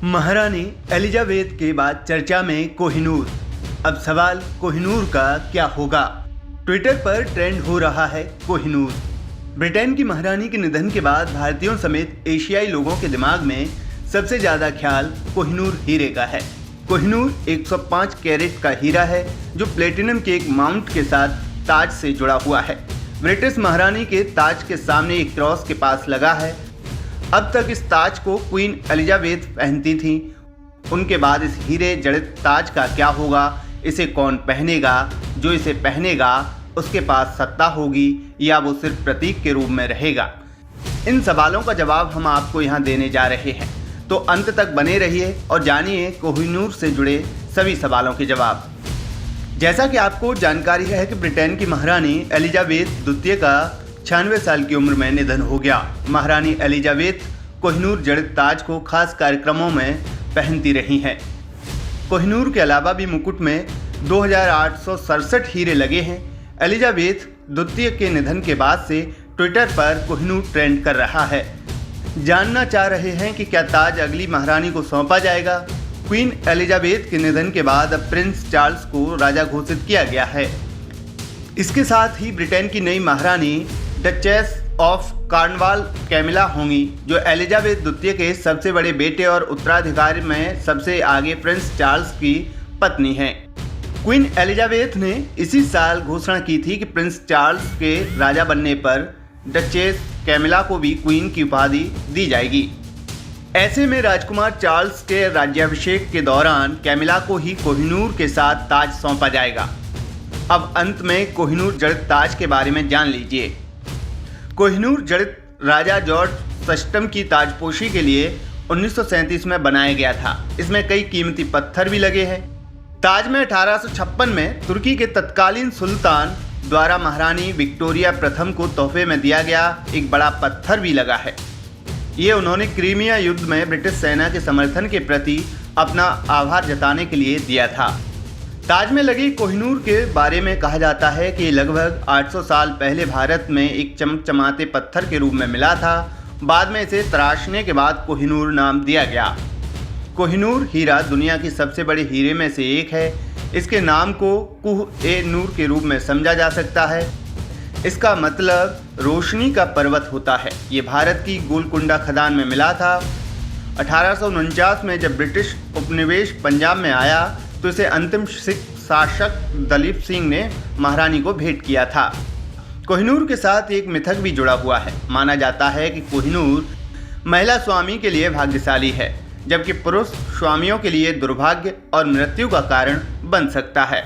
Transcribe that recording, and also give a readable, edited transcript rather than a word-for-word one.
महारानी एलिजाबेथ के बाद चर्चा में कोहिनूर। अब सवाल कोहिनूर का क्या होगा। ट्विटर पर ट्रेंड हो रहा है कोहिनूर। ब्रिटेन की महारानी के निधन के बाद भारतीयों समेत एशियाई लोगों के दिमाग में सबसे ज़्यादा ख्याल कोहिनूर हीरे का है। कोहिनूर 105 कैरेट का हीरा है जो प्लेटिनम के एक माउंट के साथ ताज से जुड़ा हुआ है। ब्रिटिश महारानी के ताज के सामने एक क्रॉस के पास लगा है। अब तक इस ताज को क्वीन एलिजाबेथ पहनती थीं। उनके बाद इस हीरे जड़ित ताज का क्या होगा, इसे कौन पहनेगा, जो इसे पहनेगा उसके पास सत्ता होगी या वो सिर्फ प्रतीक के रूप में रहेगा। इन सवालों का जवाब हम आपको यहाँ देने जा रहे हैं, तो अंत तक बने रहिए और जानिए कोहिनूर से जुड़े सभी सवालों के जवाब। जैसा कि आपको जानकारी है कि ब्रिटेन की महारानी एलिजाबेथ द्वितीय का 96 साल की उम्र में निधन हो गया। महारानी एलिजाबेथ कोहिनूर जड़ित ताज को खास कार्यक्रमों में पहनती रही हैं। कोहिनूर के अलावा भी मुकुट में 2867 हीरे लगे हैं। एलिजाबेथ द्वितीय के निधन के बाद से ट्विटर पर कोहिनूर ट्रेंड कर रहा है। जानना चाह रहे हैं कि क्या ताज अगली महारानी को सौंपा जाएगा। क्वीन एलिजाबेथ के निधन के बाद अब प्रिंस चार्ल्स को राजा घोषित किया गया है। इसके साथ ही ब्रिटेन की नई महारानी डचेस ऑफ कॉर्नवाल कैमिला होंगी, जो एलिजाबेथ द्वितीय के सबसे बड़े बेटे और उत्तराधिकारी में सबसे आगे प्रिंस चार्ल्स की पत्नी हैं। क्वीन एलिजाबेथ ने इसी साल घोषणा की थी कि प्रिंस चार्ल्स के राजा बनने पर डचेस कैमिला को भी क्वीन की उपाधि दी जाएगी। ऐसे में राजकुमार चार्ल्स के राज्याभिषेक के दौरान कैमिला को ही कोहिनूर के साथ ताज सौंपा जाएगा। अब अंत में कोहिनूर जड़ित ताज के बारे में जान लीजिए। कोहिनूर जड़ित राजा जॉर्ज षष्ठम की ताजपोशी के लिए 1937 में बनाया गया था। इसमें कई कीमती पत्थर भी लगे हैं। ताज में 1856 में तुर्की के तत्कालीन सुल्तान द्वारा महारानी विक्टोरिया प्रथम को तोहफे में दिया गया एक बड़ा पत्थर भी लगा है। ये उन्होंने क्रीमिया युद्ध में ब्रिटिश सेना के समर्थन के प्रति अपना आभार जताने के लिए दिया था। ताज में लगे कोहिनूर के बारे में कहा जाता है कि लगभग 800 साल पहले भारत में एक चमचमाते पत्थर के रूप में मिला था। बाद में इसे तराशने के बाद कोहिनूर नाम दिया गया। कोहिनूर हीरा दुनिया की सबसे बड़े हीरे में से एक है। इसके नाम को कुह-ए-नूर के रूप में समझा जा सकता है। इसका मतलब रोशनी का पर्वत होता है। ये भारत की गोलकुंडा खदान में मिला था। 1849 में जब ब्रिटिश उपनिवेश पंजाब में आया तो इसे अंतिम सिख शासक दलीप सिंह ने महारानी को भेंट किया था। कोहिनूर के साथ एक मिथक भी जुड़ा हुआ है। माना जाता है कि कोहिनूर महिला स्वामी के लिए भाग्यशाली है, जबकि पुरुष स्वामियों के लिए दुर्भाग्य और मृत्यु का कारण बन सकता है।